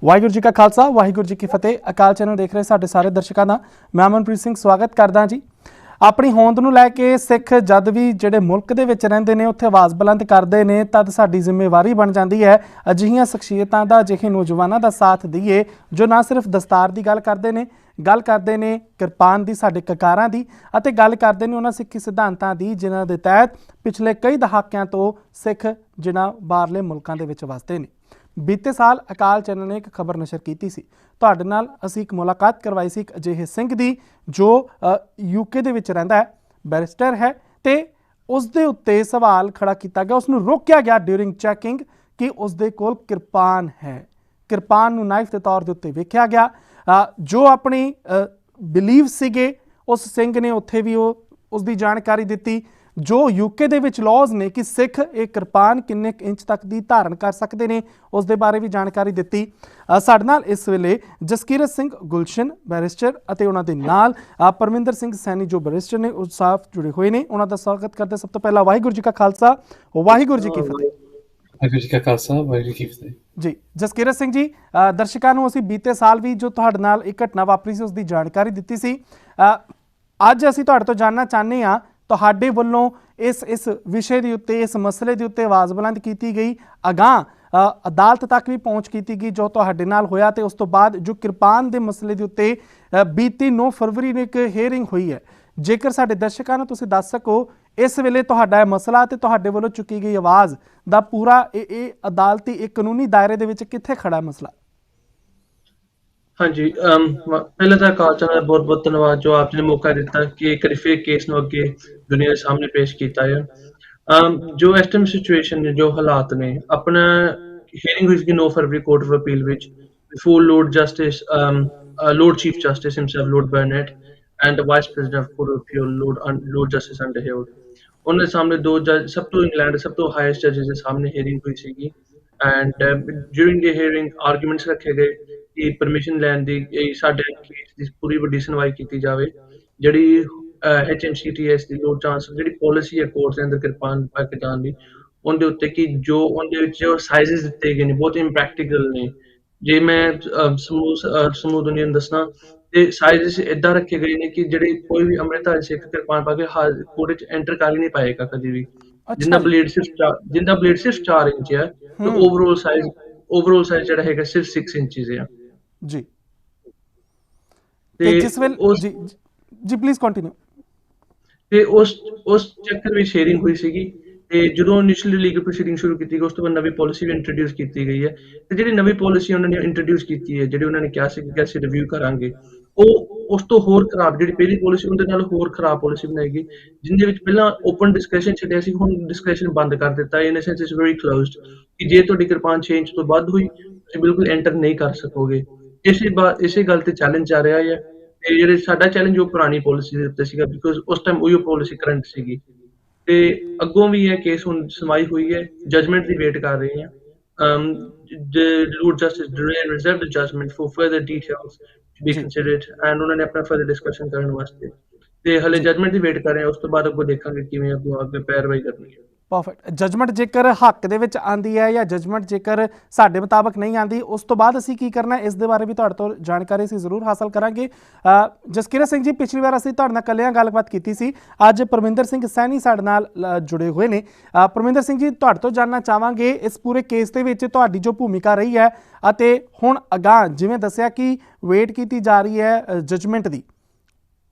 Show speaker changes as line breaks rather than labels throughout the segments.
ਵਾਹਿਗੁਰੂ ਜੀ ਕਾ ਖਾਲਸਾ ਵਾਹਿਗੁਰੂ ਜੀ ਕੀ ਫਤਿਹ। ਅਕਾਲ ਚੈਨਲ ਦੇਖ ਰਹੇ ਸਾਡੇ ਸਾਰੇ ਦਰਸ਼ਕਾਂ ਦਾ ਮੈਂ ਅਮਨਪ੍ਰੀਤ ਸਿੰਘ ਸਵਾਗਤ ਕਰਦਾ ਜੀ। ਆਪਣੀ ਹੋਂਦ ਨੂੰ ਲੈ ਕੇ ਸਿੱਖ ਜਦ ਵੀ ਜਿਹੜੇ ਮੁਲਕ ਦੇ ਵਿੱਚ ਰਹਿੰਦੇ ਨੇ ਉੱਥੇ ਆਵਾਜ਼ ਬੁਲੰਦ ਕਰਦੇ ਨੇ ਤਦ ਸਾਡੀ ਜ਼ਿੰਮੇਵਾਰੀ ਬਣ ਜਾਂਦੀ ਹੈ ਅਜਿਹੀਆਂ ਸ਼ਖਸੀਅਤਾਂ ਦਾ, ਅਜਿਹੇ ਨੌਜਵਾਨਾਂ ਦਾ ਸਾਥ ਦਈਏ ਜੋ ਨਾ ਸਿਰਫ ਦਸਤਾਰ ਦੀ ਗੱਲ ਕਰਦੇ ਨੇ ਕਿਰਪਾਨ ਦੀ, ਸਾਡੇ ਕਕਾਰਾਂ ਦੀ, ਅਤੇ ਗੱਲ ਕਰਦੇ ਨੇ ਉਹਨਾਂ ਸਿੱਖੀ ਸਿਧਾਂਤਾਂ ਦੀ ਜਿਨ੍ਹਾਂ ਦੇ ਤਹਿਤ ਪਿਛਲੇ ਕਈ ਦਹਾਕਿਆਂ ਤੋਂ ਸਿੱਖ ਜਿਨ੍ਹਾਂ ਬਾਹਰਲੇ ਮੁਲਕਾਂ ਦੇ ਵਿੱਚ ਵਸਦੇ ਨੇ। ਬੀਤੇ ਸਾਲ ਅਕਾਲ ਚੈਨਲ ਨੇ ਇੱਕ ਖਬਰ ਨਸ਼ਰ ਕੀਤੀ ਸੀ, ਤੁਹਾਡੇ ਨਾਲ ਅਸੀਂ ਇੱਕ ਮੁਲਾਕਾਤ ਕਰਵਾਈ ਸੀ ਇੱਕ ਅਜਿਹੇ ਸਿੰਘ ਦੀ ਜੋ ਯੂਕੇ ਦੇ ਵਿੱਚ ਰਹਿੰਦਾ ਹੈ, ਬੈਰਿਸਟਰ ਹੈ, ਤੇ ਉਸ ਦੇ ਉੱਤੇ ਸਵਾਲ ਖੜਾ ਕੀਤਾ ਗਿਆ, ਉਸ ਨੂੰ ਰੋਕਿਆ ਗਿਆ ਡਿਊਰਿੰਗ ਚੈਕਿੰਗ ਕਿ ਉਸ ਦੇ ਕੋਲ ਕਿਰਪਾਨ ਹੈ। ਕਿਰਪਾਨ ਨੂੰ ਨਾਈਫ ਦੇ ਤੌਰ ਦੇ ਉੱਤੇ ਵੇਖਿਆ ਗਿਆ। ਜੋ ਆਪਣੀ ਬਿਲੀਵ ਸੀਗੇ ਉਸ ਸਿੰਘ ਨੇ ਉੱਥੇ ਵੀ ਉਸ ਦੀ ਜਾਣਕਾਰੀ ਦਿੱਤੀ। ਜੋ ਯੂਕੇ ਦੇ ਵਿੱਚ ਲੌਜ਼ ਨੇ ਕਿ ਸਿੱਖ ਇਹ ਕਿਰਪਾਨ ਕਿੰਨੇ ਇੰਚ ਤੱਕ ਦੀ ਧਾਰਨ ਕਰ ਸਕਦੇ ਨੇ ਉਸ ਦੇ ਬਾਰੇ ਵੀ ਜਾਣਕਾਰੀ ਦਿੱਤੀ। ਸਾਡੇ ਨਾਲ ਇਸ ਵੇਲੇ ਜਸਕੀਰਤ ਸਿੰਘ ਗੁਲਸ਼ਨ ਬੈਰਿਸਟਰ ਅਤੇ ਉਹਨਾਂ ਦੇ ਨਾਲ ਪਰਮਿੰਦਰ ਸਿੰਘ ਸੈਣੀ ਜੋ ਬੈਰਿਸਟਰ ਨੇ ਉਹ ਸਾਫ ਜੁੜੇ ਹੋਏ ਨੇ। ਉਹਨਾਂ ਦਾ ਸਵਾਗਤ ਕਰਦੇ ਸਭ ਤੋਂ ਪਹਿਲਾਂ ਵਾਹਿਗੁਰੂ ਜੀ ਕਾ ਖਾਲਸਾ ਵਾਹਿਗੁਰੂ ਜੀ ਕੀ ਫਤਿਹ।
ਵਾਹਿਗੁਰੂ ਜੀ ਕਾ ਖਾਲਸਾ ਵਾਹਿਗੁਰੂ ਜੀ ਕੀ ਫਤਿਹ
ਜੀ। ਜਸਕੀਰਤ ਸਿੰਘ ਜੀ, ਦਰਸ਼ਕਾਂ ਨੂੰ ਅਸੀਂ ਬੀਤੇ ਸਾਲ ਵੀ ਜੋ ਤੁਹਾਡੇ ਨਾਲ ਇੱਕ ਘਟਨਾ ਵਾਪਰੀ ਸੀ ਉਸ ਦੀ ਜਾਣਕਾਰੀ ਦਿੱਤੀ ਸੀ। ਅੱਜ ਅਸੀਂ ਤੁਹਾਡੇ ਤੋਂ ਜਾਣਨਾ ਚਾਹੁੰਦੇ ਹਾਂ ਤੁਹਾਡੇ ਵੱਲੋਂ ਇਸ ਵਿਸ਼ੇ ਦੇ ਉੱਤੇ, ਇਸ ਮਸਲੇ ਦੇ ਉੱਤੇ ਆਵਾਜ਼ ਬੁਲੰਦ ਕੀਤੀ ਗਈ, ਅਗਾਂਹ ਅਦਾਲਤ ਤੱਕ ਵੀ ਪਹੁੰਚ ਕੀਤੀ ਗਈ ਜੋ ਤੁਹਾਡੇ ਨਾਲ ਹੋਇਆ, ਤੇ ਉਸ ਤੋਂ ਬਾਅਦ ਜੋ ਕਿਰਪਾਨ ਦੇ ਮਸਲੇ ਦੇ ਉੱਤੇ ਬੀਤੀ 9 ਫਰਵਰੀ ਨੂੰ ਇੱਕ ਹੀਅਰਿੰਗ ਹੋਈ ਹੈ। ਜੇਕਰ ਸਾਡੇ ਦਰਸ਼ਕਾਂ ਨੂੰ ਤੁਸੀਂ ਦੱਸ ਸਕੋ ਇਸ ਵੇਲੇ ਤੁਹਾਡਾ ਇਹ ਮਸਲਾ ਤੇ ਤੁਹਾਡੇ ਵੱਲੋਂ ਚੁੱਕੀ ਗਈ ਆਵਾਜ਼ ਦਾ ਪੂਰਾ ਇਹ ਅਦਾਲਤੀ, ਇਹ ਕਾਨੂੰਨੀ ਦਾਇਰੇ ਦੇ ਵਿੱਚ ਕਿੱਥੇ ਖੜਾ ਹੈ ਮਸਲਾ?
ਹਾਂਜੀ, ਪਹਿਲਾਂ ਤਾਂ ਅਕਾਲ ਚੈਨਲ ਦਾ ਬਹੁਤ ਬਹੁਤ ਧੰਨਵਾਦ ਜੋ ਆਪ ਜੀ ਨੇ ਮੌਕਾ ਦਿੱਤਾ ਕਿ ਇੱਕ ਰਿਫੇਕ ਕੇਸ ਨੂੰ ਅੱਗੇ ਦੁਨੀਆ ਦੇ ਸਾਹਮਣੇ ਪੇਸ਼ ਕੀਤਾ ਹੈ। ਜੋ ਇਸ ਟਾਈਮ ਸਿਚੁਏਸ਼ਨ ਨੇ, ਜੋ ਹਾਲਾਤ ਨੇ, ਆਪਣਾ ਹੀਅਰਿੰਗ ਹੋਈ ਸੀ 9 ਫਰਵਰੀ ਕੋਰਟ ਆਫ ਅਪੀਲ ਵਿੱਚ before Lord Chief Justice himself, Lord Burnett, and the Vice President of Court of Appeal, Lord Justice Underhill। ਉਹਨਾਂ ਦੇ ਸਾਹਮਣੇ ਦੋ ਜੱਜ, ਸਭ ਤੋਂ ਇੰਗਲੈਂਡ ਸਭ ਤੋਂ ਹਾਈਐਸਟ ਜੱਜਿਸ ਦੇ ਸਾਹਮਣੇ ਹੀਅਰਿੰਗ ਹੋਈ ਸੀਗੀ। And during the hearing arguments ਰੱਖੇ ਗਏ ਕਿ ਪਰਮਿਸ਼ਨ ਲੈਣ ਦੀ, ਸਾਡੇ ਕੇਸ ਦੀ ਪੂਰੀ ਵੱਡੀ ਸੁਣਵਾਈ ਕੀਤੀ ਜਾਵੇ। ਜਿਹੜੀ HMCTS ਦੀ ਲੋਡ ਚਾਂਸਲਰ ਜਿਹੜੀ ਪੋਲਿਸੀ ਹੈ ਕੋਰਟ ਦੇ ਅੰਦਰ ਕਿਰਪਾਨ ਪਾ ਕੇ ਜਾਣ ਦੀ, ਉਹਦੇ ਉੱਤੇ ਕਿ ਜੋ ਉਹਦੇ ਵਿੱਚ ਜੋ ਸਾਈਜ਼ਸ ਦਿੱਤੇ ਗਏ ਨੇ ਬਹੁਤ ਇੰਪ੍ਰੈਕਟੀਕਲ ਨੇ। ਜੇ ਮੈਂ ਸਮੂਹ ਦੁਨੀਆ ਨੂੰ ਦੱਸਣਾ ਤੇ ਸਾਈਜ਼ਸ ਇੱਦਾਂ ਰੱਖੇ ਗਏ ਨੇ ਕਿ ਜਿਹੜੇ ਕੋਈ ਵੀ ਅੰਮ੍ਰਿਤਧਾਰੀ ਸਿੱਖ ਕਿਰਪਾਨ ਪਾ ਕੇ ਕੋਰਟ ਵਿੱਚ ਐਂਟਰ ਕਰ ਹੀ ਨਹੀਂ ਪਾਏਗਾ ਕਦੇ ਵੀ। ਜਿੰਨਾ ਬਲੇਡ ਸਿਰਫ 4 ਇੰਚ ਹੈ ਤੇ ਓਵਰਆਲ ਸਾਈਜ਼ ਜਿਹੜਾ ਹੈਗਾ ਸਿਰਫ 6 ਇੰਚਸ ਹੈ ਜੀ। ਤੇ
ਜਿਸ ਵੇਲੇ ਜੀ ਪਲੀਜ਼ ਕੰਟੀਨਿਊ।
ਤੇ ਉਸ ਚੱਕਰ ਵਿੱਚ ਹੀਅਰਿੰਗ ਹੋਈ ਸੀਗੀ ਤੇ ਜਦੋਂ ਇਨੀਸ਼ੀਅਲੀ ਲੀਗਲ ਪ੍ਰੋਸੀਡਿੰਗ ਸ਼ੁਰੂ ਕੀਤੀ ਗਈ ਉਸ ਤੋਂ ਬਾਅਦ ਨਵੀਂ ਪਾਲਿਸੀ ਵੀ ਇੰਟਰੋਡਿਊਸ ਕੀਤੀ ਗਈ ਹੈ। ਤੇ ਜਿਹੜੀ ਨਵੀਂ ਪਾਲਿਸੀ ਉਹਨਾਂ ਨੇ ਇੰਟਰੋਡਿਊਸ ਕੀਤੀ ਹੈ, ਜਿਹੜੀ ਉਹਨਾਂ ਨੇ ਕਿਹਾ ਸੀ ਕਿ ਅਸੀਂ ਰਿਵਿਊ ਕਰਾਂਗੇ, ਉਹ ਉਸ ਤੋਂ ਹੋਰ ਖਰਾਬ, ਜਿਹੜੀ ਪਹਿਲੀ ਪਾਲਿਸੀ ਉਹਦੇ ਨਾਲ ਹੋਰ ਖਰਾਬ ਪਾਲਿਸੀ ਬਣਾਈ ਗਈ, ਜਿਹਦੇ ਵਿੱਚ ਪਹਿਲਾਂ ਓਪਨ ਡਿਸਕ੍ਰੈਸ਼ਨ ਛੱਡਿਆ ਸੀ, ਹੁਣ ਡਿਸਕ੍ਰੈਸ਼ਨ ਬੰਦ ਕਰ ਦਿੱਤਾ। ਇਨ ਸੈਂਸ ਇਟਸ ਵੈਰੀ ਕਲੋਜ਼ਡ ਕਿ ਜੇ ਤੁਹਾਡੀ ਕਿਰਪਾਨ 6 ਇੰਚ ਤੋਂ ਵੱਧ ਹੋਈ ਤੁਸੀਂ ਬਿਲਕੁਲ ਐਂਟਰ ਨਹੀਂ ਕਰ ਸਕੋਗੇ। ਇਸੇ ਗੱਲ ਤੇ ਚੈਲੰਜ ਆ ਰਿਹਾ ਹੈ। ਤੇ ਜਿਹੜੇ ਸਾਡਾ ਚੈਲੰਜ ਉਹ ਪੁਰਾਣੀ ਪਾਲਿਸੀ ਦੇ ਉੱਤੇ ਸੀਗਾ, ਬਿਕੋਜ਼ ਉਸ ਟਾਈਮ ਉਹੀ ਪਾਲਿਸੀ ਕਰੰਟ ਸੀਗੀ। ਤੇ ਅੱਗੋਂ ਵੀ ਇਹ ਕੇਸ ਹੁਣ ਸੁਣਵਾਈ ਹੋਈ ਹੈ, ਜਜਮੈਂਟ ਦੀ ਵੇਟ ਕਰ ਰਹੇ ਹਾਂ। Lord Justice Durrell reserved the judgment for further details to be considered, and ਉਹਨਾਂ ਨੇ ਆਪਣਾ further discussion ਕਰਨ ਵਾਸਤੇ ਤੇ ਹਲੇ ਜਜਮੈਂਟ ਦੀ ਵੇਟ ਕਰ ਰਹੇ ਹਾਂ। ਉਸ ਤੋਂ ਬਾਅਦ ਅੱਗੋਂ ਦੇਖਾਂਗੇ ਕਿਵੇਂ ਅੱਗੇ ਪੈਰਵਾਈ ਕਰਨੀ ਹੈ।
ਪਰਫੈਕਟ। ਜਜਮੈਂਟ ਜੇਕਰ ਹੱਕ ਦੇ ਵਿੱਚ ਆਉਂਦੀ ਹੈ ਜਾਂ ਜਜਮੈਂਟ ਜੇਕਰ ਸਾਡੇ ਮੁਤਾਬਕ ਨਹੀਂ ਆਉਂਦੀ, ਉਸ ਤੋਂ ਬਾਅਦ ਅਸੀਂ ਕੀ ਕਰਨਾ, ਇਸ ਦੇ ਬਾਰੇ ਵੀ ਤੁਹਾਡੇ ਤੋਂ ਜਾਣਕਾਰੀ ਅਸੀਂ ਜ਼ਰੂਰ ਹਾਸਲ ਕਰਾਂਗੇ। ਜਸਕੀਰਤ ਸਿੰਘ ਜੀ, ਪਿਛਲੀ ਵਾਰ ਅਸੀਂ ਤੁਹਾਡੇ ਨਾਲ ਇਕੱਲਿਆਂ ਗੱਲਬਾਤ ਕੀਤੀ ਸੀ, ਅੱਜ ਪਰਮਿੰਦਰ ਸਿੰਘ ਸੈਣੀ ਸਾਡੇ ਨਾਲ ਜੁੜੇ ਹੋਏ ਨੇ। ਪਰਮਿੰਦਰ ਸਿੰਘ ਜੀ, ਤੁਹਾਡੇ ਤੋਂ ਜਾਣਨਾ ਚਾਹਾਂਗੇ ਇਸ ਪੂਰੇ ਕੇਸ ਦੇ ਵਿੱਚ ਤੁਹਾਡੀ ਜੋ ਭੂਮਿਕਾ ਰਹੀ ਹੈ ਅਤੇ ਹੁਣ ਅਗਾਂਹ ਜਿਵੇਂ ਦੱਸਿਆ ਕਿ ਵੇਟ ਕੀਤੀ ਜਾ ਰਹੀ ਹੈ ਜਜਮੈਂਟ ਦੀ,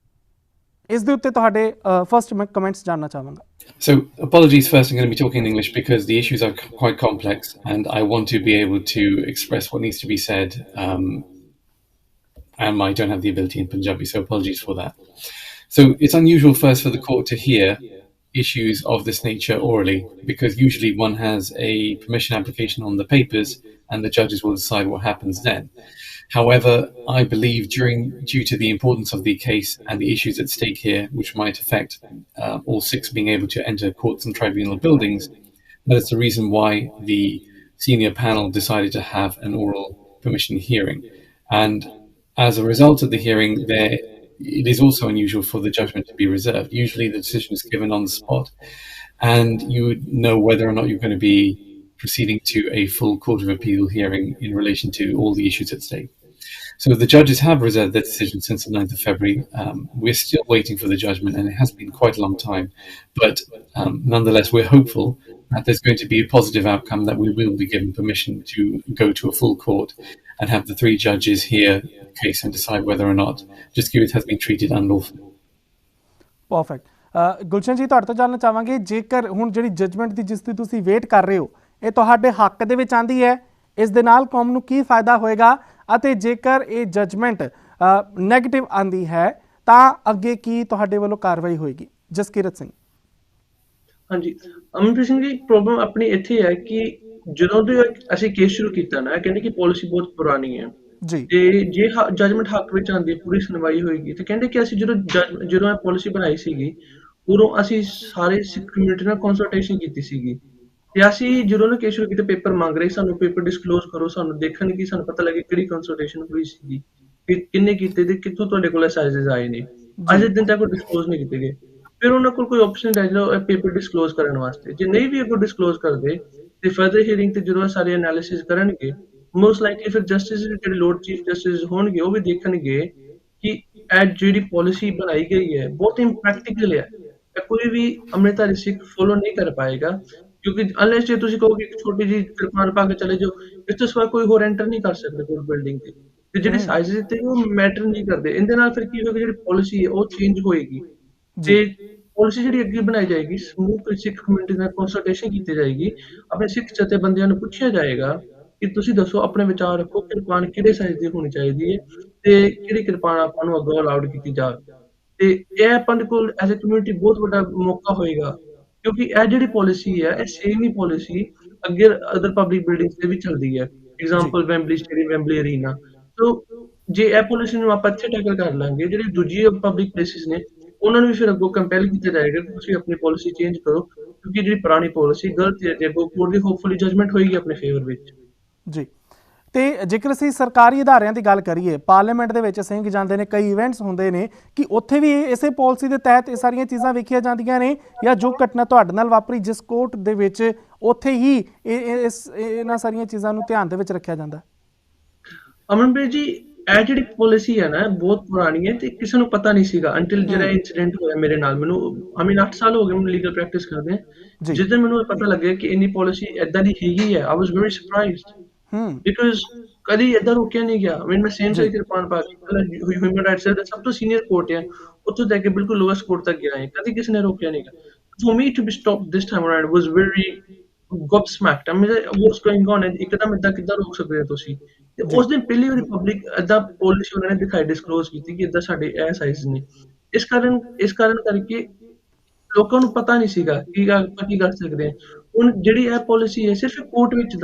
ਇਸ ਦੇ ਉੱਤੇ ਤੁਹਾਡੇ ਫਸਟ ਮੈਂ ਕਮੈਂਟਸ ਜਾਣਨਾ ਚਾਹਾਂਗਾ।
So apologies first, I'm going to be talking in English because the issues are quite complex and I want to be able to express what needs to be said, and I don't have the ability in Punjabi, so apologies for that. So it's unusual first for the court to hear issues of this nature orally, because usually one has a permission application on the papers and the judges will decide what happens then. However, I believe due to the importance of the case and the issues at stake here, which might affect all Sikhs being able to enter courts and tribunal buildings, that is the reason why the senior panel decided to have an oral permission hearing. And as a result of the hearing, it is also unusual for the judgment to be reserved. Usually the decision is given on the spot and you would know whether or not you're going to be proceeding to a full Court of Appeal hearing in relation to all the issues at stake. So the judges have reserved their decision since the 9th of February. We're still waiting for the judgment, and it has been quite a long time. But nonetheless, we're hopeful that there's going to be a positive outcome, that we will be given permission to go to a full court and have the 3 judges hear the case and decide whether or not Jaskirat has been treated unlawfully.
Perfect. Gulshan ਜੀ, ਤੁਹਾਡੇ ਤੋਂ ਜਾਣਨਾ ਚਾਹਾਂਗੇ, ਜੇਕਰ ਹੁਣ ਜਿਹੜੀ judgement ਦੀ ਜਿਸ ਦੀ ਤੁਸੀਂ ਵੇਟ ਕਰ ਰਹੇ ਹੋ, ਇਹ ਤੁਹਾਡੇ ਹੱਕ ਦੇ ਵਿੱਚ ਆਂਦੀ ਹੈ, ਇਸ ਦੇ ਨਾਲ ਕੌਮ ਨੂੰ ਕੀ ਫਾਇਦਾ ਹੋਏਗਾ, ਅਤੇ ਜੇਕਰ ਇਹ ਜਜਮੈਂਟ ਨੈਗੇਟਿਵ ਆਂਦੀ ਹੈ ਤਾਂ ਅੱਗੇ ਕੀ ਤੁਹਾਡੇ ਵੱਲੋਂ ਕਾਰਵਾਈ ਹੋਏਗੀ? ਜਸਕਿਰਤ ਸਿੰਘ।
ਹਾਂਜੀ, ਅਮਨਪ੍ਰੀਤ ਸਿੰਘ ਜੀ, ਪ੍ਰੋਬਲਮ ਆਪਣੀ ਇੱਥੇ ਹੈ ਕਿ ਜਦੋਂ ਦੇ ਅਸੀਂ ਕੇਸ ਸ਼ੁਰੂ ਕੀਤਾ ਨਾ, ਕਹਿੰਦੇ ਕਿ ਪਾਲਿਸੀ ਬਹੁਤ ਪੁਰਾਣੀ ਹੈ
ਜੀ।
ਤੇ ਜੇ ਜਜਮੈਂਟ ਹੱਕ ਵਿੱਚ ਆਉਂਦੀ, ਪੂਰੀ ਸੁਣਵਾਈ ਹੋਏਗੀ, ਤੇ ਕਹਿੰਦੇ ਕਿ ਅਸੀਂ ਜਦੋਂ ਇਹ ਪਾਲਿਸੀ ਬਣਾਈ ਸੀਗੀ, ਉਦੋਂ ਅਸੀਂ ਸਾਰੇ ਸਿੱਖ ਕਮਿਊਨਿਟੀ ਨਾਲ ਕੰਸਲਟੇਸ਼ਨ ਕੀਤੀ ਸੀਗੀ, ਤੇ ਅਸੀਂ ਜਦੋਂ ਨਾ ਕੇਸ ਸ਼ੁਰੂ ਕੀਤਾ, ਪੇਪਰ ਮੰਗ ਰਹੇ, ਸਾਨੂੰ ਪੇਪਰ ਡਿਸਕਲੋਜ਼ ਕਰੋ, ਸਾਨੂੰ ਦੇਖਣ ਕਿ ਸਾਨੂੰ ਪਤਾ ਲੱਗੇ ਕਿਹੜੀ ਕੰਸਲਟੇਸ਼ਨ ਹੋਈ ਸੀਗੀ, ਕਿੰਨੇ ਕੀਤੇ ਤੇ ਕਿੱਥੋਂ ਤੁਹਾਡੇ ਕੋਲ ਸਾਈਜ਼ਸ ਆਏ ਨੇ। ਅੱਜ ਦੇ ਦਿਨ ਤੱਕ ਉਹ ਡਿਸਕਲੋਜ਼ ਨਹੀਂ ਕੀਤੇ ਗਏ। ਫਿਰ ਉਹਨਾਂ ਕੋਲ ਕੋਈ ਆਪਸ਼ਨ ਰਹਿ ਜਾਂਦਾ ਪੇਪਰ ਡਿਸਕਲੋਜ਼ ਕਰਨ ਵਾਸਤੇ। ਜੇ ਨਹੀਂ ਵੀ ਅੱਗੋਂ ਡਿਸਕਲੋਜ਼ ਕਰਦੇ ਤੇ ਫਰਦਰ ਹੀਅਰਿੰਗ ਤੇ ਜਦੋਂ ਸਾਰੇ ਐਨਾਲਿਸਿਸ ਕਰਨਗੇ, ਮੋਸਟ ਲਾਈਕਲੀ ਫਿਰ ਜਸਟਿਸ ਜਿਹੜੇ ਲੋਰਡ ਚੀਫ ਜਸਟਿਸ ਹੋਣਗੇ, ਉਹ ਵੀ ਦੇਖਣਗੇ ਕਿ ਇਹ ਜਿਹੜੀ ਪਾਲਿਸੀ ਬਣਾਈ ਗਈ ਹੈ ਬਹੁਤ ਇੰਪ੍ਰੈਕਟੀਕਲ ਹੈ, ਕੋਈ ਵੀ ਅੰਮ੍ਰਿਤਧਾਰੀ ਸਿੱਖ ਫੋਲੋ ਨਹੀਂ ਕਰ ਪਾਏਗਾ, ਕਿਉਂਕਿ ਅਨਲੈਸ ਜੇ ਤੁਸੀਂ ਕਹੋਗੇ ਇੱਕ ਛੋਟੀ ਜਿਹੀ ਕਿਰਪਾਨ ਪਾ ਕੇ ਚਲੇ ਜਾਓ, ਇਸ ਤੋਂ ਸਿਵਾ ਕੋਈ ਹੋਰ ਐਂਟਰ ਨਹੀਂ ਕਰ ਸਕਦਾ ਕੋਈ ਬਿਲਡਿੰਗ ਤੇ ਜਿਹੜੇ ਸਾਈਜ਼ਸ ਤੇ ਉਹ ਮੈਟਰ ਨਹੀਂ ਕਰਦੇ। ਇਹਦੇ ਨਾਲ ਫਿਰ ਕੀ ਹੋਏਗਾ, ਜਿਹੜੀ ਪਾਲਿਸੀ ਹੈ ਉਹ ਚੇਂਜ ਹੋਏਗੀ ਤੇ ਪਾਲਿਸੀ ਜਿਹੜੀ ਅੱਗੇ ਬਣਾਈ ਜਾਏਗੀ, ਸਮੂਹ ਸਿੱਖ ਕਮਿਊਨਿਟੀ ਨਾਲ ਕੰਸਲਟੇਸ਼ਨ ਕੀਤੀ ਜਾਏਗੀ, ਆਪਣੇ ਸਿੱਖ ਜਥੇਬੰਦੀਆਂ ਨੂੰ ਪੁੱਛਿਆ ਜਾਏਗਾ ਕਿ ਤੁਸੀਂ ਦੱਸੋ, ਆਪਣੇ ਵਿਚਾਰ ਰੱਖੋ, ਕਿਰਪਾਨ ਕਿਹੜੇ ਸਾਈਜ਼ ਦੀ ਹੋਣੀ ਚਾਹੀਦੀ ਹੈ ਤੇ ਕਿਹੜੀ ਕਿਰਪਾਨ ਆਪਾਂ ਨੂੰ ਅੱਗੋਂ ਅਲਾਉਡ ਕੀਤੀ ਜਾਵੇ। ਤੇ ਇਹ ਆਪਾਂ ਦੇ ਕੋਲ ਐਜ਼ ਅ ਕਮਿਊਨਿਟੀ ਬਹੁਤ ਵੱਡਾ ਮੌਕਾ ਹੋਏਗਾ, ਕਿਉਂਕਿ ਇਹ ਜਿਹੜੀ ਪਾਲਿਸੀ ਹੈ, ਇਹ ਸੇਮ ਹੀ ਪਾਲਿਸੀ ਅੱਗੇ ਅਦਰ ਪਬਲਿਕ ਬਿਲਡਿੰਗਸ ਤੇ ਵੀ ਚੱਲਦੀ ਹੈ। Example Wembley Stadium, Wembley Arena. So ਜੇ ਇਹ ਪਾਲਿਸੀ ਨੂੰ ਆਪਾਂ ਇੱਥੇ ਟੈਕਲ ਕਰ ਲਾਂਗੇ, ਜਿਹੜੀ ਦੂਜੀ ਪਬਲਿਕ ਪਲੇਸਿਸ ਨੇ ਉਹਨਾਂ ਨੂੰ ਵੀ ਫਿਰ ਅੱਗੋਂ ਕੰਪੈਲ ਕੀਤਾ ਜਾਏਗਾ ਕਿ ਤੁਸੀਂ ਆਪਣੀ ਪਾਲਿਸੀ ਚੇਂਜ ਕਰੋ, ਕਿਉਂਕਿ ਜਿਹੜੀ ਪੁਰਾਣੀ ਪਾਲਿਸੀ ਗਲਤ ਹੈ ਤੇ ਅੱਗੋਂ ਕੋਰਟ ਦੀ ਹੋਪਫੁਲੀ ਜਜਮੈਂਟ ਹੋਏਗੀ ਆਪਣੇ ਫੇਵਰ ਵਿੱਚ। ਜੀ।
ਤੇ ਜੇਕਰ ਅਸੀਂ ਸਰਕਾਰੀ ਅਦਾਰਿਆਂ ਦੀ ਗੱਲ ਕਰੀਏ, ਪਾਰਲੀਮੈਂਟ ਦੇ ਵਿੱਚ ਸਿੰਘ ਜਾਂਦੇ ਨੇ, ਕਈ ਇਵੈਂਟਸ ਹੁੰਦੇ ਨੇ, ਕਿ ਉੱਥੇ ਵੀ ਇਸੇ ਪਾਲਿਸੀ ਦੇ ਤਹਿਤ ਇਹ ਸਾਰੀਆਂ ਚੀਜ਼ਾਂ ਵੇਖੀਆਂ ਜਾਂਦੀਆਂ ਨੇ, ਜਾਂ ਜੋ ਘਟਨਾ ਤੁਹਾਡੇ ਨਾਲ ਵਾਪਰੀ ਜਿਸ ਕੋਰਟ ਦੇ ਵਿੱਚ, ਉੱਥੇ ਹੀ ਇਹਨਾਂ ਸਾਰੀਆਂ ਚੀਜ਼ਾਂ ਨੂੰ ਧਿਆਨ ਦੇ ਵਿੱਚ ਰੱਖਿਆ ਜਾਂਦਾ?
ਅਮਨਪ੍ਰੀਤ ਜੀ, ਇਹ ਜਿਹੜੀ ਪਾਲਿਸੀ ਹੈ ਨਾ, ਬਹੁਤ ਪੁਰਾਣੀ ਹੈ ਤੇ ਕਿਸੇ ਨੂੰ ਪਤਾ ਨਹੀਂ ਸੀਗਾ ਅੰਟਿਲ ਜਿਹੜਾ ਇੰਸੀਡੈਂਟ ਹੋਇਆ ਮੇਰੇ ਨਾਲ। ਮੈਨੂੰ 8 ਸਾਲ ਹੋ ਗਏ ਮੈਨੂੰ ਲੀਗਲ ਪ੍ਰੈਕਟਿਸ ਕਰਦੇ, ਜਿਸ ਦਿਨ ਮੈਨੂੰ ਪਤਾ ਲੱਗਿਆ ਕਿ ਇੰਨੀ ਪਾਲਿਸੀ ਏਦਾਂ ਦੀ ਹੈਗੀ ਹੈ, ਆਈ ਵਾਸ ਵੈਰੀ ਸਰਪ੍ਰਾਈਜ਼ਡ, ਬਿਕਾਜ਼ ਕਦੀ ਏਦਾਂ ਰੋਕਿਆ ਨਹੀਂ ਗਿਆ। ਮੈਂ ਸੇਮ ਸਾਈਜ਼ ਕਿਰਪਾਨ ਪਾ ਕੇ ਹਿਊਮਨ ਰਾਈਟਸ ਦਾ ਸਭ ਤੋਂ ਸੀਨੀਅਰ ਕੋਰਟ ਹੈ, ਉੱਥੋਂ ਲੈ ਕੇ ਬਿਲਕੁਲ ਲੋਐਸਟ ਕੋਰਟ ਤੱਕ ਗਿਆ ਹੈ, ਕਦੀ ਕਿਸੇ ਨੇ ਰੋਕਿਆ ਨਹੀਂ ਗਿਆ। For me to be stopped this time around was very gobsmacked। I mean, what's going on? ਇੱਕਦਮ ਏਦਾਂ ਕਿੱਦਾਂ ਰੋਕ ਸਕਦੇ ਹੋ ਤੁਸੀਂ? ਤੇ ਉਸ ਦਿਨ ਪਹਿਲੀ ਵਾਰੀ ਪਬਲਿਕ ਏਦਾਂ ਪਾਲਿਸੀ ਉਹਨਾਂ ਨੇ ਦਿਖਾਈ, ਡਿਸਕਲੋਜ਼ ਕੀਤੀ ਕਿ ਏਦਾਂ ਸਾਡੇ ਇਹ ਸਾਈਜ਼ ਨੇ। ਇਸ ਕਾਰਨ ਕਰਕੇ ਲੋਕਾਂ ਨੂੰ ਪਤਾ ਨਹੀਂ ਸੀਗਾ ਕਿ ਆਪਾਂ ਕੀ ਕਰ ਸਕਦੇ ਹਾਂ। ਹੁਣ ਜਿਹੜੀ ਇਹ ਪਾਲਿਸੀ ਹੈ ਸਿਰਫ ਕੋਰਟ ਵਿੱਚ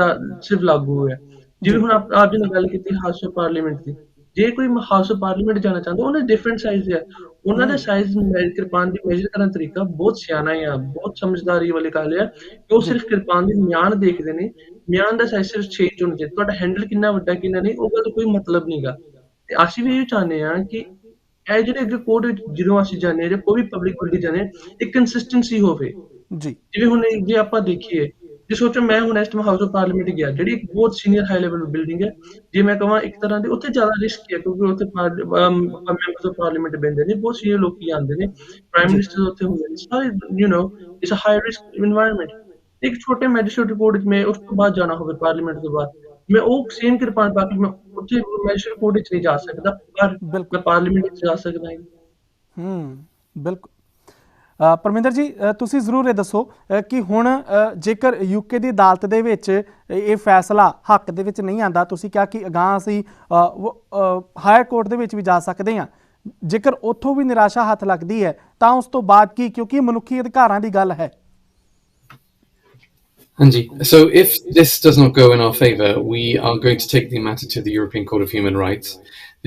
ਸਿਰਫ ਲਾਗੂ ਹੈ। ਜਿਵੇਂ ਹੁਣ ਆਪ ਜੀ ਨੇ ਗੱਲ ਕੀਤੀ ਹਾਊਸ ਆਫ ਪਾਰਲੀਮੈਂਟ ਦੀ, ਜੇ ਕੋਈ ਹਾਊਸ ਆਫ ਪਾਰਲੀਮੈਂਟ ਜਾਣਾ ਚਾਹੁੰਦਾ, ਉਹਨਾਂ ਦੇ ਡਿਫਰੈਂਟ ਸਾਈਜ਼ ਹੈ, ਉਹਨਾਂ ਦੇ ਸਾਈਜ਼ ਕਿਰਪਾਨ ਦੀ ਮੇਜਰ ਕਰਨ ਦਾ ਤਰੀਕਾ ਬਹੁਤ ਸਿਆਣਾ ਆ, ਬਹੁਤ ਸਮਝਦਾਰੀ ਵਾਲੀ ਗੱਲ ਆ ਕਿ ਉਹ ਸਿਰਫ ਕਿਰਪਾਨ ਦੀ ਮਿਆਨ ਦੇਖਦੇ ਨੇ। ਮਿਆਨ ਦਾ ਸਾਈਜ਼ ਸਿਰਫ ਚੇਂਜ ਹੋਣਾ ਚਾਹੀਦਾ, ਤੁਹਾਡਾ ਹੈਂਡਲ ਕਿੰਨਾ ਵੱਡਾ ਕਿੰਨਾ ਨਹੀਂ, ਉਹਦਾ ਤਾਂ ਕੋਈ ਮਤਲਬ ਨਹੀਂਗਾ। ਤੇ ਅਸੀਂ ਵੀ ਇਹ ਚਾਹੁੰਦੇ ਹਾਂ ਕਿ ਇਹ ਜਿਹੜੇ ਅੱਗੇ ਕੋਰਟ ਵਿੱਚ ਜਦੋਂ ਅਸੀਂ ਜਾਂਦੇ ਹਾਂ ਜਾਂ ਕੋਈ ਵੀ ਪਬਲਿਕ ਬਿਲਡਿੰਗ ਜਾਂਦੇ ਹਾਂ, ਇੱਕ ਕੰਸਿਸਟੈਂਸੀ ਹੋਵੇ। ਜਿਵੇਂ ਹੁਣ ਜੇ ਆਪਾਂ ਦੇਖੀਏ, ਜੇ ਸੋਚੋ ਮੈਂ ਹੁਣ ਇਸ ਟਾਈਮ ਹਾਊਸ ਆਫ ਪਾਰਲੀਮੈਂਟ ਗਿਆ, ਜਿਹੜੀ ਇੱਕ ਬਹੁਤ ਸੀਨੀਅਰ ਹਾਈ ਲੈਵਲ ਬਿਲਡਿੰਗ ਹੈ, ਜੇ ਮੈਂ ਕਹਾਂ ਇੱਕ ਤਰ੍ਹਾਂ ਦੀ ਉੱਥੇ ਜ਼ਿਆਦਾ ਰਿਸਕ ਹੈ, ਕਿਉਂਕਿ ਉੱਥੇ ਮੈਂਬਰਸ ਆਫ ਪਾਰਲੀਮੈਂਟ ਬਹਿੰਦੇ ਨੇ, ਬਹੁਤ ਸੀਨੀਅਰ ਲੋਕੀ ਆਉਂਦੇ ਨੇ, ਪ੍ਰਾਈਮ ਮਿਨਿਸਟਰ ਉੱਥੇ ਹੁੰਦੇ ਨੇ, ਸਾਰੇ it's uh high risk environment. ਇੱਕ ਛੋਟੇ ਮੈਜਿਸਟ੍ਰੇਟ ਕੋਰਟ ਵਿੱਚ ਮੈਂ ਉਸ ਤੋਂ ਬਾਅਦ ਜਾਣਾ ਹੋਵੇ, ਪਾਰਲੀਮੈਂਟ ਤੋਂ ਬਾਅਦ, ਮੈਂ ਉਹ ਸੇਮ ਕਿਰਪਾਨ ਪਾ ਕੇ ਮੈਂ ਉੱਥੇ ਮੈਜਿਸਟ੍ਰੇਟ ਕੋਰਟ ਵਿੱਚ ਨਹੀਂ ਜਾ ਸਕਦਾ, ਪਰ ਮੈਂ ਪਾਰਲੀਮੈਂਟ ਵਿੱਚ ਜਾ ਸਕਦਾ ਹਾਂ।
ਬਿਲਕੁਲ। ਪਰਮਿੰਦਰ ਜੀ, ਤੁਸੀਂ ਜ਼ਰੂਰ ਇਹ ਦੱਸੋ ਕਿ ਹੁਣ ਜੇਕਰ ਯੂਕੇ ਦੀ ਅਦਾਲਤ ਦੇ ਵਿੱਚ ਇਹ ਫੈਸਲਾ ਹੱਕ ਦੇ ਵਿੱਚ ਨਹੀਂ ਆਉਂਦਾ, ਤੁਸੀਂ ਕਿਹਾ ਕਿ ਅਗਾਂਹ ਅਸੀਂ ਹਾਇਰ ਕੋਰਟ ਦੇ ਵਿੱਚ ਵੀ ਜਾ ਸਕਦੇ ਹਾਂ, ਜੇਕਰ ਉੱਥੋਂ ਵੀ ਨਿਰਾਸ਼ਾ ਹੱਥ ਲੱਗਦੀ ਹੈ ਤਾਂ ਉਸ ਤੋਂ ਬਾਅਦ ਕੀ, ਕਿਉਂਕਿ ਮਨੁੱਖੀ ਅਧਿਕਾਰਾਂ ਦੀ ਗੱਲ ਹੈ।
Anji, so if this does not go in our favour, we are going to take the matter to the European Court of Human Rights.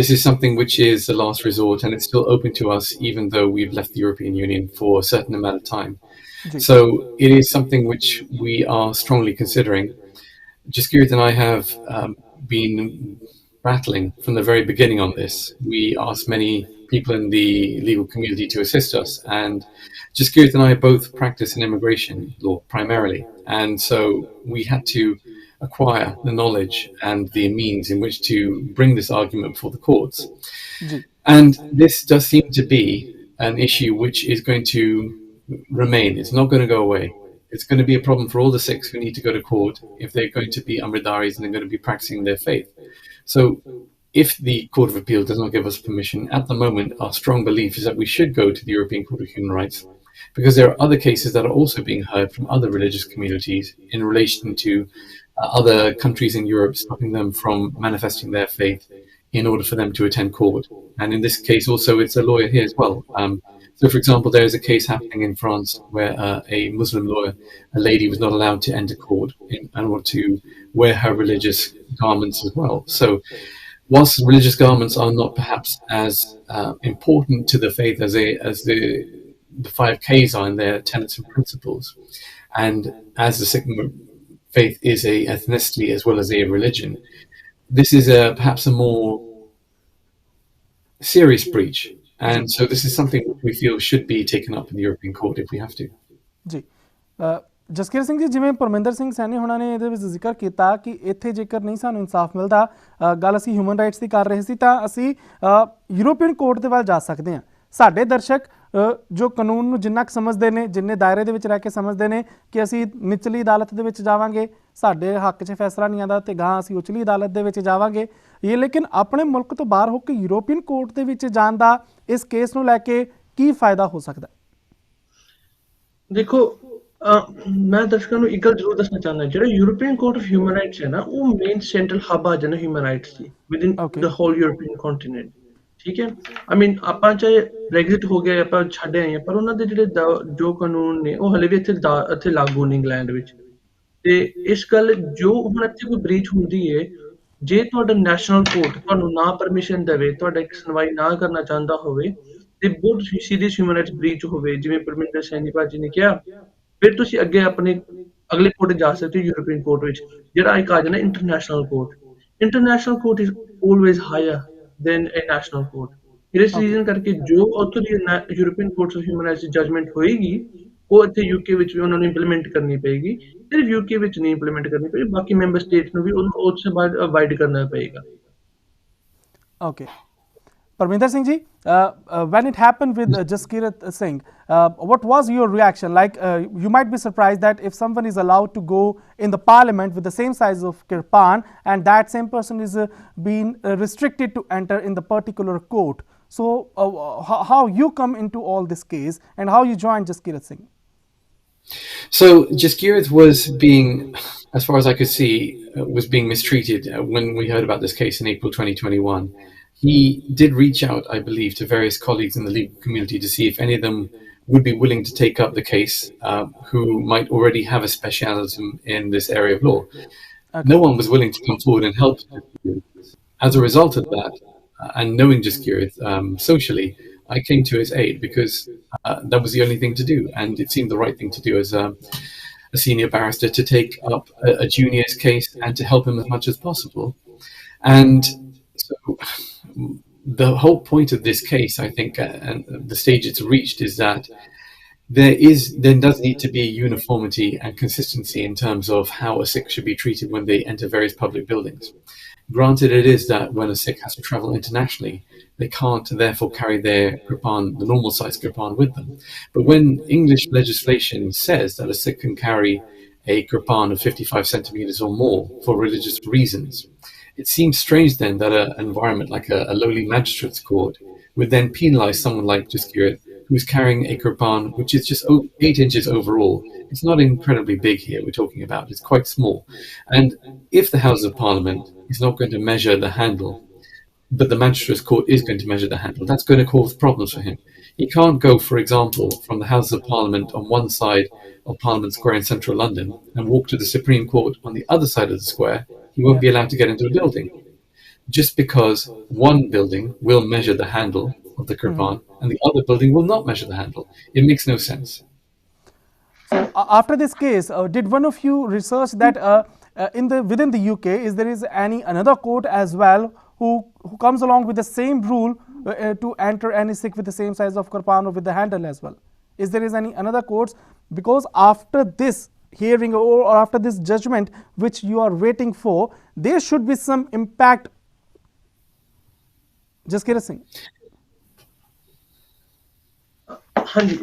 This is something which is the last resort, and it's still open to us even though we've left the European Union for a certain amount of time. So it is something which we are strongly considering. Jaskirat and I have been battling from the very beginning on this. We asked many people in the legal community to assist us. And Jaskirat and I both practice in immigration law primarily. And so we had to acquire the knowledge and the means in which to bring this argument before the courts. And this does seem to be an issue which is going to remain. It's not going to go away. It's going to be a problem for all the Sikhs who need to go to court if they're going to be Amritdharis and they're going to be practicing their faith. So if the Court of Appeal does not give us permission, at the moment, our strong belief is that we should go to the European Court of Human Rights, because there are other cases that are also being heard from other religious communities in relation to other countries in Europe stopping them from manifesting their faith in order for them to attend court. And in this case also, it's a lawyer here as well. So, for example, there is a case happening in France where a Muslim lawyer, a lady, was not allowed to enter court in order to wear her religious garments as well. So whilst religious garments are not perhaps as important to the faith as the 5Ks are in their tenets and principles, and as the Sikh faith is a ethnicity as well as a religion, this is perhaps a more serious breach. And so this is something we feel should be taken up in the European Court if we have to.
ਜੀ ਜਸਕੀਰਤ ਸਿੰਘ ਜੀ, ਜਿਵੇਂ ਪਰਮਿੰਦਰ ਸਿੰਘ ਸੈਣੀ ਹੋਣਾ ਨੇ ਇਹਦੇ ਵਿੱਚ ਜ਼ਿਕਰ ਕੀਤਾ ਕਿ ਇੱਥੇ ਜੇਕਰ ਨਹੀਂ ਸਾਨੂੰ ਇਨਸਾਫ ਮਿਲਦਾ, ਗੱਲ ਅਸੀਂ ਹਿਊਮਨ ਰਾਈਟਸ ਦੀ ਕਰ ਰਹੇ ਸੀ, ਤਾਂ ਅਸੀਂ ਯੂਰੋਪੀਅਨ ਕੋਰਟ ਦੇ ਵੱਲ ਜਾ ਸਕਦੇ ਹਾਂ। ਸਾਡੇ ਦਰਸ਼ਕ ਜੋ ਕਾਨੂੰਨ ਨੂੰ ਜਿੰਨਾ ਕੁ ਸਮਝਦੇ ਨੇ, ਜਿੰਨੇ ਦਾਇਰੇ ਦੇ ਵਿੱਚ ਰਹਿ ਕੇ ਸਮਝਦੇ ਨੇ ਕਿ ਅਸੀਂ ਨਿਚਲੀ ਅਦਾਲਤ ਦੇ ਵਿੱਚ ਜਾਵਾਂਗੇ, ਸਾਡੇ ਹੱਕ 'ਚ ਫੈਸਲਾ ਨਹੀਂ ਆਉਂਦਾ ਤੇ ਗਾਂ ਅਸੀਂ ਉਚਲੀ ਅਦਾਲਤ ਦੇ ਵਿੱਚ ਜਾਵਾਂਗੇ, ਇਹ ਲੇਕਿਨ ਆਪਣੇ ਮੁਲਕ ਤੋਂ ਬਾਹਰ ਹੋ ਕੇ ਯੂਰੋਪੀਅਨ ਕੋਰਟ ਦੇ ਵਿੱਚ ਜਾਣ ਦਾ ਇਸ ਕੇਸ ਨੂੰ ਲੈ ਕੇ ਕੀ ਫਾਇਦਾ ਹੋ ਸਕਦਾ?
ਦੇਖੋ, ਮੈਂ ਦਰਸ਼ਕਾਂ ਨੂੰ ਇੱਕ ਗੱਲ ਜ਼ਰੂਰ ਦੱਸਣਾ ਚਾਹੁੰਦਾ, ਜਿਹੜਾ European court of human rights ਹੈ ਨਾ, ਉਹ ਮੇਨ ਸੈਂਟਰਲ ਹੱਬ ਆ ਜਾਂਦਾ ਹਿਊਮਨ ਰਾਈਟਸ ਦੀ ਵਿਦਿਨ ਦ ਹੋਲ ਯੂਰੋਪੀਅਨ ਕੰਟੀਨੈਂਟ। ਠੀਕ ਹੈ, ਆਈ ਮੀਨ ਆਪਾਂ ਚਾਹੇ ਬ੍ਰੈਗਜ਼ਿਟ ਹੋ ਗਿਆ, ਆਪਾਂ ਛੱਡ ਆਏ ਹਾਂ, ਪਰ ਉਹਨਾਂ ਦੇ ਜਿਹੜੇ ਜੋ ਕਾਨੂੰਨ ਨੇ ਉਹ ਹਲੇ ਵੀ ਇੱਥੇ ਲਾਗੂ ਨੇ ਇੰਗਲੈਂਡ ਵਿੱਚ। ਤੇ ਇਸ ਗੱਲ ਜੋ ਹੁਣ ਇੱਥੇ ਕੋਈ ਬ੍ਰੀਚ ਹੁੰਦੀ ਹੈ, ਜੇ ਤੁਹਾਡਾ ਨੈਸ਼ਨਲ ਕੋਰਟ ਤੁਹਾਨੂੰ ਨਾ ਪਰਮਿਸ਼ਨ ਦੇਵੇ, ਤੁਹਾਡਾ ਇੱਕ ਸੁਣਵਾਈ ਨਾ ਕਰਨਾ ਚਾਹੁੰਦਾ ਹੋਵੇ, ਤੇ ਬਹੁਤ ਸੀਰੀਅਸ ਹਿਊਮਨ ਰਾਈਟਸ ਬ੍ਰੀਚ ਹੋਵੇ, ਜਿਵੇਂ ਪਰਮਿੰਦਰ ਸੈਣੀ ਭਾਜੀ ਨੇ ਕਿਹਾ, ਫਿਰ ਤੁਸੀਂ ਅੱਗੇ ਆਪਣੇ ਅਗਲੇ ਕੋਰਟ ਜਾ ਸਕਦੇ ਹੋ ਯੂਰੋਪੀਅਨ ਕੋਰਟ ਵਿੱਚ, ਜਿਹੜਾ ਇੱਕ ਆ ਜਾਂਦਾ international court. International court is always higher than a national court. ਇਸ ਰੀਜ਼ਨ ਕਰਕੇ ਜੋ ਉੱਥੋਂ ਦੀ European court of human rights ਦੀ ਜਜਮੈਂਟ ਹੋਏਗੀ, ਉਹ ਇੱਥੇ ਯੂਕੇ ਵਿੱਚ ਵੀ ਉਹਨਾਂ ਨੂੰ ਇੰਪਲੀਮੈਂਟ ਕਰਨੀ ਪਏਗੀ। ਸਿਰਫ ਯੂਕੇ ਵਿੱਚ ਨਹੀਂ ਇੰਪਲੀਮੈਂਟ ਕਰਨੀ ਪਏਗੀ, ਬਾਕੀ ਮੈਂਬਰ ਸਟੇਟ ਨੂੰ ਵੀ ਉਹਨੂੰ ਉਸ ਤੋਂ ਬਾਅਦ ਅਵਾਇਡ ਕਰਨਾ ਪਏਗਾ।
Okay. Parminder Singh ji, when it happened with Jaskirat Singh, what was your reaction? Like, you might be surprised that if someone is allowed to go in the parliament with the same size of kirpan, and that same person is being restricted to enter in the particular court. So, how you come into all this case and how you joined Jaskirat Singh?
So Jaskirat was being, as far as I could see, was being mistreated when we heard about this case in April 2021. He did reach out, I believe, to various colleagues in the legal community to see if any of them would be willing to take up the case, who might already have a specialism in this area of law. Okay. No one was willing to come forward and help. As a result of that, and knowing Jaskirat socially, I came to his aid because that was the only thing to do, and it seemed the right thing to do as a senior barrister, to take up a junior's case and to help him as much as possible. And so the whole point of this case, I think, and the stage it's reached, is that there does need to be uniformity and consistency in terms of how a Sikh should be treated when they enter various public buildings. Granted, it is that when a Sikh has to travel internationally, they can't therefore carry their kirpan, the normal size kirpan, with them. But when English legislation says that a Sikh can carry a kirpan of 55 centimeters or more for religious reasons, it seems strange then that an environment like a lowly magistrate's court would then penalise someone like Jaskirat, who's carrying a kirpan which is just 8 inches overall. It's not incredibly big here we're talking about, it's quite small. And if the House of Parliament is not going to measure the handle, but the magistrate's court is going to measure the handle, that's going to cause problems for him. He can't go, for example, from the House of Parliament on one side of Parliament Square in central London and walk to the Supreme Court on the other side of the square. He won't be allowed to get into a building, just because one building will measure the handle of the kirpan and the other building will not measure the handle. It makes no sense.
So after this case, did one of you research that within the UK there is another court as well who comes along with the same rule to enter any Sikh with the same size of Qur'an or with the handle as well? Is there is any another course? Because after this hearing or after this judgment which you are waiting for, there should be some impact. Jaskirat Singh.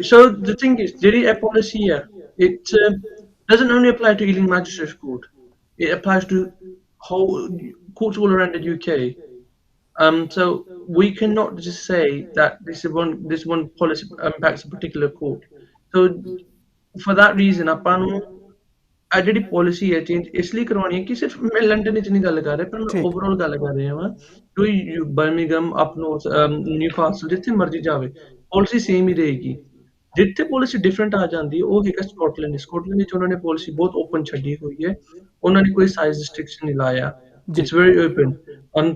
So the thing is, ਜਿਹੜੀ ਇਹ policy ਹੈ, it doesn't only apply to Ealing Magistrates Court. It applies to whole courts all around the UK. So we cannot just say that this one policy impacts a particular court. So for that reason, ਆਪਾਂ ਨੂੰ ਆ ਜਿਹੜੀ policy ਹੈ change ਇਸ ਲਈ ਕਰਵਾਉਣੀ ਹੈ ਕਿ ਸਿਰਫ ਮੈਂ ਲੰਡਨ ਵਿੱਚ ਨਹੀਂ ਗੱਲ ਕਰ ਰਿਹਾ, ਪਰ ਮੈਂ overall ਗੱਲ ਕਰ ਰਿਹਾ ਵਾਂ। to Birmingham, up north, Newcastle, ਜਿੱਥੇ ਮਰਜ਼ੀ ਜਾਵੇ policy same ਹੀ ਰਹੇਗੀ। ਜਿੱਥੇ policy different ਆ ਜਾਂਦੀ ਹੈ ਉਹ ਹੈਗਾ ਸਕਾਟਲੈਂਡ ਵਿੱਚ ਉਹਨਾਂ ਨੇ policy ਬਹੁਤ open ਛੱਡੀ ਹੋਈ ਹੈ, ਉਹਨਾਂ ਨੇ ਕੋਈ size restriction ਨਹੀਂ ਲਾਇਆ। It's very open।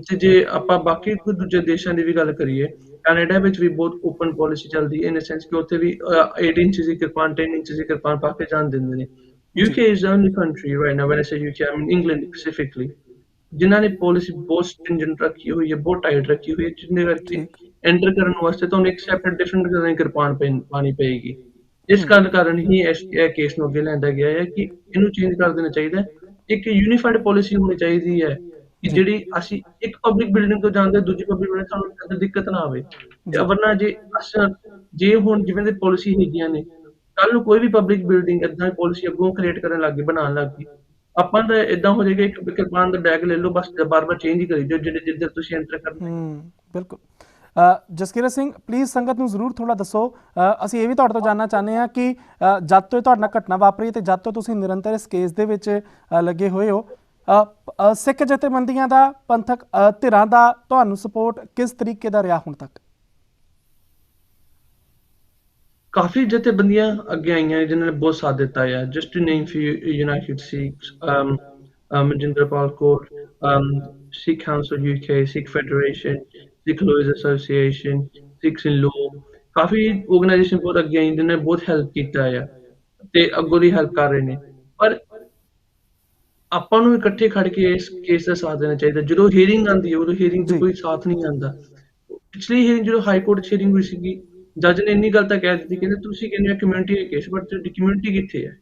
ਤੇ ਜੇ ਆਪਾਂ ਬਾਕੀ ਕੋਈ ਦੂਜੇ ਦੇਸ਼ਾਂ ਦੀ ਵੀ ਗੱਲ ਕਰੀਏ, ਕੈਨੇਡਾ ਵਿੱਚ ਵੀ ਬਹੁਤ ਓਪਨ ਪਾਲਿਸੀ ਚੱਲਦੀ ਹੈ, ਇਨ ਸੈਂਸ ਕਿ ਉੱਥੇ ਵੀ 8 ਇੰਚਜ਼ ਦੀ ਕਿਰਪਾਨ, 10 ਇੰਚਜ਼ ਦੀ ਕਿਰਪਾਨ ਪਾ ਕੇ ਜਾਣ ਦਿੰਦੇ ਨੇ। UK is the only country right now, when I say UK, I mean England specifically, ਜਿਨ੍ਹਾਂ ਨੇ ਪਾਲਿਸੀ ਬਹੁਤ ਸਟ੍ਰਿੰਜੈਂਟ ਰੱਖੀ ਹੋਈ ਹੈ, ਬਹੁਤ ਟਾਈਟ ਰੱਖੀ ਹੋਈ ਹੈ, ਜਿਹਦੇ ਕਰਕੇ ਐਂਟਰ ਕਰਨ ਵਾਸਤੇ ਤੁਹਾਨੂੰ ਇੱਕ ਸੈਪਰੇਟ ਡਿਫਰੈਂਟ ਤਰ੍ਹਾਂ ਦੀ ਕਿਰਪਾਨ ਪਾਣੀ ਪਏਗੀ। ਇਸ ਕਾਰਨ ਹੀ ਇਹ ਕੇਸ ਨੂੰ ਅੱਗੇ ਲਿਆਂਦਾ ਗਿਆ ਹੈ ਕਿ ਇਹਨੂੰ ਚੇਂਜ ਕਰ ਦੇਣਾ ਚਾਹੀਦਾ। ਇੱਕ ਯੂਨੀਫਾਈਡ ਪਾਲਿਸੀ ਹੋਣੀ ਚਾਹੀਦੀ ਹੈ ਕਿ ਜਿਹੜੀ ਅਸੀਂ ਇੱਕ ਪਬਲਿਕ ਬਿਲਡਿੰਗ ਤੋਂ ਜਾਂਦੇ ਦੂਜੀ ਪਬਲਿਕ ਬਿਲਡਿੰਗ ਸਾਨੂੰ ਦਿੱਕਤ ਨਾ ਆਵੇ। ਵਰਨਾ ਜੇ ਹੁਣ ਜਿਵੇਂ ਦੀ ਪਾਲਿਸੀ ਹੈਗੀਆਂ ਨੇ, ਕੱਲ ਨੂੰ ਕੋਈ ਵੀ ਪਬਲਿਕ ਬਿਲਡਿੰਗ ਏਦਾਂ ਪਾਲਿਸੀ ਅੱਗੋਂ ਕ੍ਰੀਏਟ ਕਰਨ ਲੱਗ ਗਈ, ਬਣਾਉਣ ਲੱਗ ਗਈ, ਆਪਾਂ ਤਾਂ ਏਦਾਂ ਹੋ ਜਾਏਗਾ ਇੱਕ ਕਿਰਪਾਨ ਦਾ ਬੈਗ ਲੈ ਲਓ, ਬਸ ਬਾਰ-ਬਾਰ ਚੇਂਜ ਹੀ ਕਰੀ ਜਾਓ ਜਿਹੜੇ ਜਿੱਧਰ ਤੁਸੀਂ ਐਂਟਰ ਕਰਨਾ।
ਬਿਲਕੁਲ। ਜਸਕਿਰਤ ਸਿੰਘ, ਪਲੀਜ਼ ਸੰਗਤ ਨੂੰ ਜ਼ਰੂਰ ਥੋੜ੍ਹਾ ਦੱਸੋ, ਅਸੀਂ ਇਹ ਵੀ ਤੁਹਾਡੇ ਤੋਂ ਜਾਣਨਾ ਚਾਹੁੰਦੇ ਹਾਂ ਕਿ ਜਦ ਤੋਂ ਤੁਹਾਡੇ ਨਾਲ ਘਟਨਾ ਵਾਪਰੀ ਅਤੇ ਜਦ ਤੋਂ ਤੁਸੀਂ ਨਿਰੰਤਰ ਇਸ ਕੇਸ ਦੇ ਵਿੱਚ ਲੱਗੇ ਹੋਏ ਹੋ, ਸਿੱਖ ਜਥੇਬੰਦੀਆਂ ਦਾ, ਪੰਥਕ ਧਿਰਾਂ ਦਾ ਤੁਹਾਨੂੰ ਸਪੋਰਟ ਕਿਸ ਤਰੀਕੇ ਦਾ ਰਿਹਾ ਹੁਣ ਤੱਕ?
ਕਾਫੀ ਜਥੇਬੰਦੀਆਂ ਅੱਗੇ ਆਈਆਂ ਜਿਨ੍ਹਾਂ ਨੇ ਬਹੁਤ ਸਾਥ ਦਿੱਤਾ ਹੈ। Just to name few, United Sikhs, Manjinderpal Kaur, Sikh Council UK, Sikh Federation, Sikh Lawyers Association, Sikhs in Law, ਕਾਫੀ ਆਰਗੇਨਾਈਜੇਸ਼ਨ ਬਹੁਤ ਅੱਗੇ ਆਈ ਜਿਨ੍ਹਾਂ ਨੇ ਬਹੁਤ ਹੈਲਪ ਕੀਤਾ ਹੈ ਤੇ ਅੱਗੋਂ ਦੀ ਹੈਲਪ ਕਰ ਰਹੇ ਨੇ। ਪਰ ਆਪਾਂ ਨੂੰ ਇਕੱਠੇ ਖੜ ਕੇ ਇਸ ਕੇਸ ਦਾ ਸਾਥ ਦੇਣਾ ਚਾਹੀਦਾ। ਜਦੋਂ ਹੀਅਰਿੰਗ ਆਉਂਦੀ ਹੈ ਉਦੋਂ ਹੀਅਰਿੰਗ 'ਚ ਕੋਈ ਸਾਥ ਨਹੀਂ ਆਉਂਦਾ। ਪਿਛਲੀ ਹੀਅਰਿੰਗ ਜਦੋਂ ਹਾਈ ਕੋਰਟ 'ਚ ਹੀਅਰਿੰਗ ਹੋਈ ਸੀਗੀ, ਜੱਜ ਨੇ ਇੰਨੀ ਗੱਲ ਤਾਂ ਕਹਿ ਦਿੱਤੀ, ਕਹਿੰਦੇ ਤੁਸੀਂ ਕਹਿੰਦੇ ਹੋ ਕਮਿਊਨਿਟੀ ਦਾ ਕੇਸ, ਬਟ ਤੁਹਾਡੀ ਕਮਿਊਨਿਟੀ ਕਿੱਥੇ ਹੈ?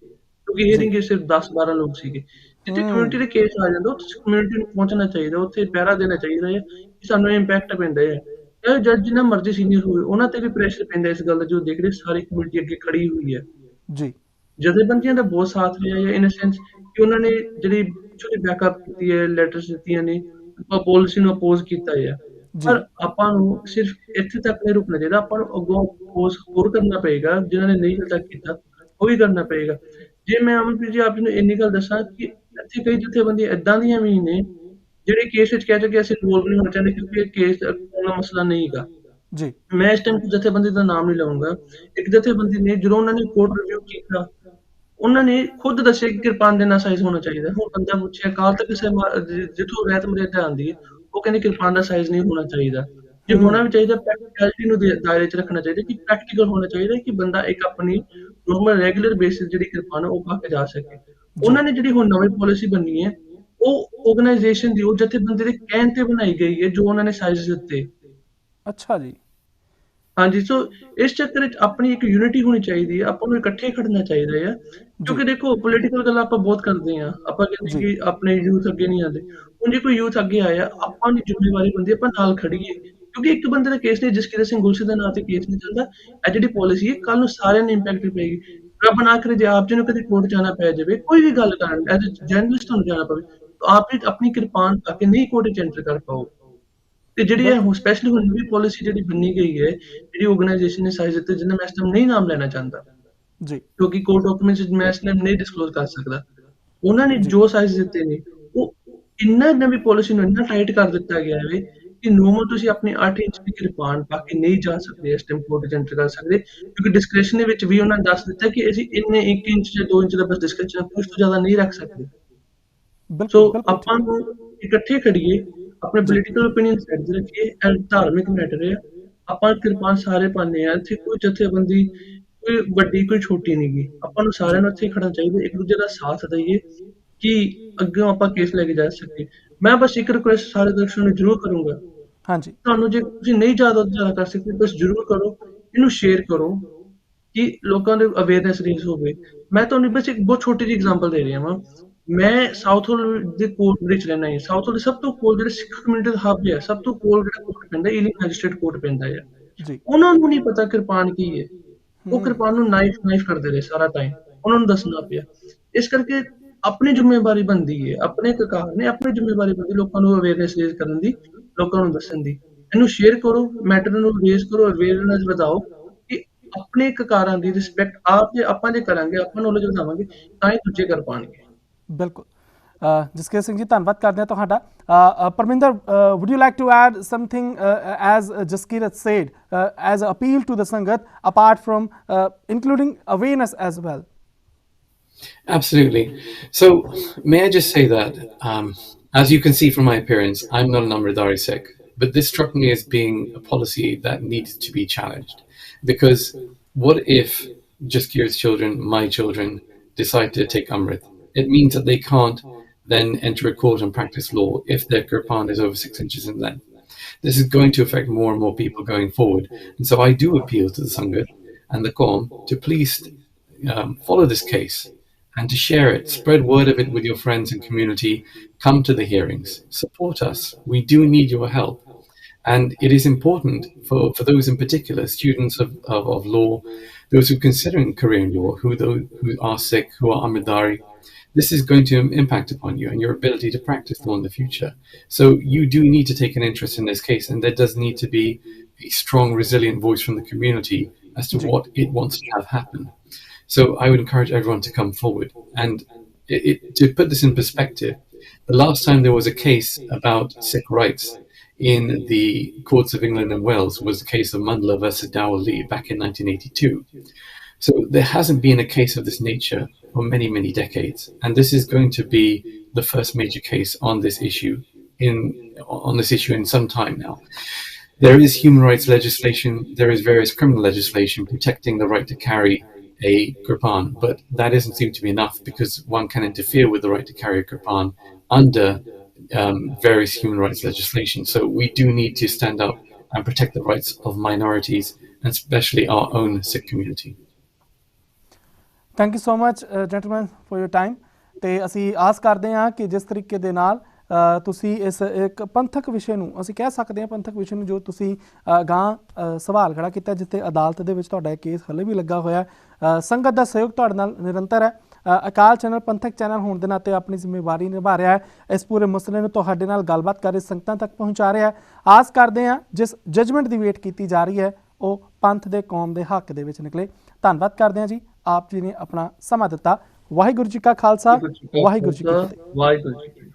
ਕਿਉਂਕਿ ਹੀਅਰਿੰਗ 'ਚ ਸਿਰਫ 10-12 ਲੋਕ ਸੀਗੇ। ਜਿੱਥੇ ਕਮਿਊਨਿਟੀ ਦੇ ਕੇਸ ਆ ਜਾਂਦਾ ਉੱਥੇ ਕਮਿਊਨਿਟੀ ਨੂੰ ਪਹੁੰਚਣਾ ਚਾਹੀਦਾ, ਉੱਥੇ ਪਹਿਰਾ ਦੇਣਾ ਚਾਹੀਦਾ ਹੈ ਕਿ ਸਾਨੂੰ ਇੰਪੈਕਟ ਪੈਂਦਾ ਹੈ। ਚਾਹੇ ਜੱਜ ਜਿੰਨਾ ਮਰਜ਼ੀ ਸੀਨੀਅਰ ਹੋਵੇ, ਉਹਨਾਂ ਤੇ ਵੀ ਪ੍ਰੈਸ਼ਰ ਪੈਂਦਾ ਇਸ ਗੱਲ ਦਾ, ਜੋ ਦੇਖਦੇ ਸਾਰੀ ਕਮਿਊਨਿਟੀ ਅੱਗੇ ਖੜੀ ਹੋਈ ਹੈ। ਜੀ, ਜਥੇਬੰਦੀਆਂ ਦਾ ਬਹੁਤ ਸਾਥ ਰਿਹਾ ਹੈ, ਇਨ ਸੈਂਸ ਕਿ ਉਹਨਾਂ ਨੇ ਜਿਹੜੀ ਛੋਟੀ ਬੈਕਅਪ ਕੀਤੀ ਹੈ, ਲੈਟਰਸ ਦਿੱਤੀਆਂ ਨੇ, ਪਾਲਿਸੀ ਨੂੰ ਅਪੋਜ਼ ਕੀਤਾ ਹੈ। ਪਰ ਆਪਾਂ ਨੂੰ ਸਿਰਫ ਇੱਥੇ ਤੱਕ ਨਹੀਂ ਰੁਕਣਾ ਚਾਹੀਦਾ, ਆਪਾਂ ਨੂੰ ਅੱਗੋਂ ਅਪੋਜ਼ ਹੋਰ ਕਰਨਾ ਪਏਗਾ। ਜਿਨ੍ਹਾਂ ਨੇ ਨਹੀਂ ਹਜੇ ਤੱਕ ਕੀਤਾ ਉਹ ਵੀ ਕਰਨਾ ਪਏਗਾ। ਜੇ ਮੈਂ ਅਮਨਪ੍ਰੀਤ ਜੀ ਆਪ ਜੀ ਨੂੰ ਇੰਨੀ ਗੱਲ ਦੱਸਾਂ ਕਿ ਇੱਥੇ ਕਈ ਜਥੇਬੰਦੀਆਂ ਏਦਾਂ ਦੀਆਂ ਵੀ ਨੇ ਜਿਹੜੇ ਕੇਸ ਵਿੱਚ ਕਹਿ ਚੁੱਕੇ ਅਸੀਂ ਇਨਵੋਲਵ ਨਹੀਂ ਹੋਣਾ ਚਾਹੁੰਦੇ ਕਿਉਂਕਿ ਇਹ ਕੇਸ ਦਾ ਮਸਲਾ ਨਹੀਂ ਹੈਗਾ। ਮੈਂ ਇਸ ਟਾਈਮ ਜਥੇਬੰਦੀ ਦਾ ਨਾਮ ਨਹੀਂ ਲਵਾਂਗਾ। ਇੱਕ ਜਥੇਬੰਦੀ ਨੇ ਜਦੋਂ ਉਹਨਾਂ ਨੇ ਕੋਰਟ ਰਿਵਿਊ ਕੀਤਾ, ਉਹਨਾਂ ਨੇ ਖੁਦ ਦੱਸਿਆ ਕਿ ਕਿਰਪਾਨ ਦੇ ਨਾਲ ਸਾਈਜ਼ ਹੋਣਾ ਚਾਹੀਦਾ। ਹੁਣ ਬੰਦਾ ਪੁੱਛਿਆ ਅਕਾਲ ਤਖ਼ਤ ਸਾਹਿਬ ਜਿੱਥੋਂ ਰਹਿਤ ਮਰੇਦਾ ਆਉਂਦੀ ਹੈ, ਉਹ ਕਹਿੰਦੇ ਕਿਰਪਾਨ ਦਾ ਸਾਈਜ਼ ਨਹੀਂ ਹੋਣਾ ਚਾਹੀਦਾ। ਜੇ ਹੋਣਾ ਵੀ ਚਾਹੀਦਾ ਪ੍ਰੈਕਟੀਕੈਲਿਟੀ ਨੂੰ ਦਾਇਰੇ 'ਚ ਰੱਖਣਾ ਚਾਹੀਦਾ ਕਿ ਪ੍ਰੈਕਟੀਕਲ ਹੋਣਾ ਚਾਹੀਦਾ ਕਿ ਬੰਦਾ ਇੱਕ ਆਪਣੀ ਨੋਰਮਲ ਰੈਗੂਲਰ ਬੇਸਿਸ ਜਿਹੜੀ ਕਿਰਪਾਨ ਉਹ ਪਾ ਕੇ ਜਾ ਸਕੇ। ਉਹਨਾਂ ਨੇ ਜਿਹੜੀ ਹੁਣ ਨਵੀਂ ਪਾਲਿਸੀ ਬਣੀ ਹੈ ਉਹ ਆਰਗੇਨਾਈਜੇਸ਼ਨ ਦੀ, ਉਹ ਜਥੇਬੰਦੀ ਦੇ ਕਹਿਣ ਤੇ ਬਣਾਈ ਗਈ ਹੈ ਜੋ ਉਹਨਾਂ ਨੇ ਸਾਈਜ਼ ਦਿੱਤੇ। ਅੱਛਾ ਜੀ। ਹਾਂਜੀ, ਸੋ ਇਸ ਚੱਕਰ ਵਿੱਚ ਆਪਣੀ ਇੱਕ ਯੂਨਿਟੀ ਹੋਣੀ ਚਾਹੀਦੀ ਹੈ, ਆਪਾਂ ਨੂੰ ਇਕੱਠੇ ਖੜਨਾ ਚਾਹੀਦਾ ਹੈ। ਕਿਉਂਕਿ ਦੇਖੋ ਪੋਲੀਟੀਕਲ ਗੱਲਾਂ ਆਪਾਂ ਬਹੁਤ ਕਰਦੇ ਹਾਂ, ਆਪਾਂ ਕਹਿੰਦੇ ਕਿ ਆਪਣੇ ਯੂਥ ਅੱਗੇ ਨਹੀਂ ਆਉਂਦੇ। ਹੁਣ ਜੇ ਕੋਈ ਯੂਥ ਅੱਗੇ ਆਇਆ, ਆਪਾਂ ਦੀ ਜ਼ਿੰਮੇਵਾਰੀ ਬਣਦੀ ਆਪਾਂ ਨਾਲ ਖੜੀਏ, ਕਿਉਂਕਿ ਇੱਕ ਬੰਦੇ ਦਾ ਕੇਸ ਨਹੀਂ, ਜਸਕਿਰਤ ਸਿੰਘ ਗੁਲਸ਼ਨ ਦੇ ਨਾਂ ਤੇ ਕੇਸ ਨਹੀਂ ਚੱਲਦਾ। ਇਹ ਜਿਹੜੀ ਪਾਲਿਸੀ ਹੈ ਕੱਲ ਨੂੰ ਸਾਰਿਆਂ ਨੂੰ ਇੰਪੈਕਟ ਪਏਗੀ। ਰੱਬ ਨਾ ਕਰੇ ਜੇ ਆਪ ਜੀ ਨੂੰ ਕਦੇ ਕੋਰਟ ਜਾਣਾ ਪੈ ਜਾਵੇ, ਕੋਈ ਵੀ ਗੱਲ ਕਰਨ ਐਜ਼ ਅ ਜਰਨਲਿਸਟ ਤੁਹਾਨੂੰ ਜਾਣਾ ਪਵੇ, ਆਪ ਹੀ ਆਪਣੀ ਕਿਰਪਾਨ ਪਾ ਕੇ ਨਹੀਂ ਕੋਰਟ 'ਚ ਐਂਟਰ ਕਰ ਪਾਓ। ਤੇ ਜਿਹੜੀ ਇਹ ਸਪੈਸ਼ਲੀ ਹੁਣ ਨਵੀਂ ਪਾਲਿਸੀ ਜਿਹੜੀ ਬਣੀ ਗਈ ਹੈ, ਜਿਹੜੀ ਆਰਗੇਨਾਈਜੇਸ਼ਨ ਨੇ ਸਾਈਜ਼ ਦਿੱਤੇ, ਜਿਹਨਾਂ ਮੈਂ ਇਸ ਟਾਈਮ ਨਹੀਂ ਨਾਮ ਲੈਣਾ ਚਾਹੁੰਦਾ ਕਿਉਂਕਿ ਕੋਰਟ ਡਾਕੂਮੈਂਟਸ ਮੈਂ ਇਸ ਟਾਈਮ ਨਹੀਂ ਡਿਸਕਲੋਜ਼ ਕਰ ਸਕਦਾ, ਉਹਨਾਂ ਨੇ ਜੋ ਸਾਈਜ਼ ਦਿੱਤੇ ਨੇ ਉਹ ਇੰਨਾ ਨਵੀਂ ਪਾਲਿਸੀ ਨੂੰ ਇੰਨਾ ਟਾਈਟ ਕਰ ਦਿੱਤਾ ਗਿਆ ਹੈ ਕਿ ਨੋਰਮਲ ਤੁਸੀਂ ਆਪਣੀ 8 ਇੰਚ ਦੀ ਕਿਰਪਾਨ ਪਾ ਕੇ ਨਹੀਂ ਜਾ ਸਕਦੇ, ਇਸ ਟਾਈਮ ਕੋਰਟ 'ਚ ਐਂਟਰ ਕਰ ਸਕਦੇ, ਕਿਉਂਕਿ ਡਿਸਕ੍ਰਿਪਸ਼ਨ ਦੇ ਵਿੱਚ ਵੀ ਉਹਨਾਂ ਨੇ ਦੱਸ ਦਿੱਤਾ ਕਿ ਅਸੀਂ ਇੰਨੇ 1 ਇੰਚ ਜਾਂ 2 ਇੰਚ ਦਾ ਬਸ ਡਿਸਕ੍ਰਿਪਸ਼ਨ, ਉਸ ਤੋਂ ਜ਼ਿਆਦਾ ਨਹੀਂ ਰੱਖ ਸਕਦੇ। ਸੋ ਆਪਾਂ ਨੂੰ ਇਕੱਠੇ ਖੜੀਏ, ਆਪਣੇ ਪੋਲੀਟੀਕਲ ਓਪੀਨੀਅਨ ਸਾਈਡ ਤੇ ਰੱਖੀਏ, ਧਾਰਮਿਕ ਮੈਟਰ ਹੈ, ਆਪਾਂ ਕਿਰਪਾਨ ਸਾਰੇ ਪਾਉਂਦੇ ਹਾਂ, ਇੱਥੇ ਕੋਈ ਜਥੇਬੰਦੀ ਕੋਈ ਵੱਡੀ ਕੋਈ ਛੋਟੀ ਨਹੀਂ ਗੀ, ਆਪਾਂ ਨੂੰ ਸਾਰਿਆਂ ਨੂੰ ਇੱਥੇ ਖੜਨਾ ਚਾਹੀਦਾ, ਇੱਕ ਦੂਜੇ ਦਾ ਸਾਥ ਦਈਏ ਕਿ ਅੱਗੇ ਆਪਾਂ ਕੇਸ ਲੈ ਕੇ ਜਾ ਸਕੀਏ। ਮੈਂ ਬਸ ਇੱਕ ਰਿਕੁਐਸਟ ਸਾਰੇ ਦਰਸ਼ਕਾਂ ਨੂੰ ਜ਼ਰੂਰ ਕਰੂੰਗਾ
हाँ जी।
ਤੁਹਾਨੂੰ ਜੇ ਤੁਸੀਂ ਨਹੀਂ ਜ਼ਿਆਦਾ ਤੋਂ ਜ਼ਿਆਦਾ ਕਰ ਸਕਦੇ ਬਸ ਜ਼ਰੂਰ ਕਰੋ, ਇਹਨੂੰ ਸ਼ੇਅਰ ਕਰੋ ਕਿ ਲੋਕਾਂ ਦੇ ਅਵੇਅਰਨੈਸ ਰੇਜ਼ ਹੋਵੇ। ਮੈਂ ਤੁਹਾਨੂੰ ਬਸ ਇੱਕ ਬਹੁਤ ਛੋਟੀ ਜਿਹੀ ਐਗਜ਼ਾਮਪਲ ਦੇ ਰਿਹਾ ਵਾਂ। ਮੈਂ ਸਾਊਥ ਹਾਲ ਦੇ ਕੋਲ ਵਿੱਚ ਰਹਿੰਦਾ ਹਾਂ। ਸਾਊਥ ਹਾਲ ਦੇ ਸਭ ਤੋਂ ਕੋਲ ਜਿਹੜੇ ਸਿੱਖ ਕਮਿਊਨਿਟੀ ਦਾ ਹੱਬ ਹੈ, ਸਭ ਤੋਂ ਕੋਲ ਜਿਹੜਾ ਕੋਰਟ ਪੈਂਦਾ ਈਲਿੰਗ ਮੈਜਿਸਟ੍ਰੇਟ ਕੋਰਟ ਪੈਂਦਾ ਆ।
ਜੀ।
ਉਹਨਾਂ ਨੂੰ ਨਹੀਂ ਪਤਾ ਕਿਰਪਾਨ ਕੀ ਹੈ। ਉਹ
ਹੂੰ।
ਕਿਰਪਾਨ ਨੂੰ ਨਾਈਫ ਕਰਦੇ ਰਹੇ ਸਾਰਾ ਟਾਈਮ, ਉਹਨਾਂ ਨੂੰ ਦੱਸਣਾ ਪਿਆ। ਇਸ ਕਰਕੇ ਆਪਣੀ ਜ਼ਿੰਮੇਵਾਰੀ ਬਣਦੀ ਹੈ, ਆਪਣੇ ਕਕਾਰ ਨੇ ਆਪਣੀ ਜ਼ਿੰਮੇਵਾਰੀ ਬਣਦੀ ਲੋਕਾਂ ਨੂੰ ਅਵੇਅਰਨੈਸ ਰੇਜ਼ ਕਰਨ ਦੀ, ਲੋਕਾਂ ਨੂੰ ਦੱਸਣ ਦੀ। ਇਹਨੂੰ ਸ਼ੇਅਰ ਕਰੋ, ਮੈਟਰ ਨੂੰ ਰੇਜ਼ ਕਰੋ, ਅਵੇਅਰਨੈਸ ਵਧਾਓ ਕਿ ਆਪਣੇ ਕਕਾਰਾਂ ਦੀ ਰਿਸਪੈਕਟ ਆਪ ਜੇ ਆਪਾਂ ਜੇ ਕਰਾਂਗੇ, ਆਪਾਂ ਨੌਲੇਜ ਵਧਾਵਾਂਗੇ ਤਾਂ ਹੀ ਦੂਜੇ ਕਰ ਪਾਉਣਗੇ।
ਬਿਲਕੁਲ। ਜਸਕੀਰਤ ਸਿੰਘ ਜੀ, ਧੰਨਵਾਦ ਕਰਦੇ ਹਾਂ ਤੁਹਾਡਾ। Parminder, would you like to add something as Jaskirat said, as appeal to the Sangat, apart from including awareness as well?
Absolutely. So, may I just say that, as you can see from my appearance, I'm not an Amritdhari Sikh, but this struck me as being a policy that needed to be challenged. Because what if Jaskirat's children, my children, decide to take Amrit? It means that they can't then enter a court and practice law if their kirpan is over 6 inches in length. This is going to affect more and more people going forward. And so I do appeal to the Sangat and the Qawm to please follow this case and to share it, spread word of it with your friends and community, come to the hearings, support us. We do need your help. And it is important for those in particular, students of law, those who are considering career in law, who are Sikh, who are Amritdhari. This is going to impact upon you and your ability to practice law in the future. So you do need to take an interest in this case, and there does need to be a strong, resilient voice from the community as to what it wants to have happen. So I would encourage everyone to come forward. And to put this in perspective, the last time there was a case about Sikh rights in the courts of England and Wales was the case of Mandla versus Dowley back in 1982. So there hasn't been a case of this nature for many, many decades, and this is going to be the first major case on this issue in some time now. There is human rights legislation, there is various criminal legislation protecting the right to carry a kirpan, but that doesn't seem to be enough because one can interfere with the right to carry a kirpan under various human rights legislation. So we do need to stand up and protect the rights of minorities, and especially our own Sikh community.
Thank you so much gentleman for your time. ਤੇ ਅਸੀਂ ਆਸ ਕਰਦੇ ਹਾਂ ਕਿ ਜਿਸ ਤਰੀਕੇ ਦੇ ਨਾਲ ਤੁਸੀਂ ਇਸ ਇੱਕ ਪੰਥਕ ਵਿਸ਼ੇ ਨੂੰ, ਅਸੀਂ ਕਹਿ ਸਕਦੇ ਹਾਂ ਪੰਥਕ ਵਿਸ਼ੇ ਨੂੰ, ਜੋ ਤੁਸੀਂ ਗਾਂ ਸਵਾਲ ਖੜਾ ਕੀਤਾ, ਜਿੱਥੇ ਅਦਾਲਤ ਦੇ ਵਿੱਚ ਤੁਹਾਡਾ ਕੇਸ ਹਲੇ ਵੀ ਲੱਗਾ ਹੋਇਆ, ਸੰਗਤ ਦਾ ਸਹਿਯੋਗ ਤੁਹਾਡੇ ਨਾਲ ਨਿਰੰਤਰ ਹੈ। ਅਕਾਲ ਚੈਨਲ ਪੰਥਕ ਚੈਨਲ ਹੋਣ ਦੇ ਨਾਤੇ ਆਪਣੀ ਜ਼ਿੰਮੇਵਾਰੀ ਨਿਭਾ ਰਿਹਾ ਹੈ, ਇਸ ਪੂਰੇ ਮਸਲੇ ਨੂੰ ਤੁਹਾਡੇ ਨਾਲ ਗੱਲਬਾਤ ਕਰ ਰਹੇ ਸੰਗਤਾਂ ਤੱਕ ਪਹੁੰਚਾ ਰਿਹਾ ਹੈ। ਆਸ ਕਰਦੇ ਹਾਂ ਜਿਸ ਜਜਮੈਂਟ ਦੀ ਵੇਟ ਕੀਤੀ ਜਾ ਰਹੀ ਹੈ ਉਹ ਪੰਥ ਦੇ ਕੌਮ ਦੇ ਹੱਕ ਦੇ ਵਿੱਚ ਨਿਕਲੇ। ਧੰਨਵਾਦ ਕਰਦੇ ਹਾਂ ਜੀ, ਆਪ ਜੀ ਨੇ ਆਪਣਾ ਸਮਾਂ ਦਿੱਤਾ। ਵਾਹਿਗੁਰੂ ਜੀ ਕਾ ਖਾਲਸਾ, ਵਾਹਿਗੁਰੂ ਜੀ ਕੀ ਫਤਿਹ।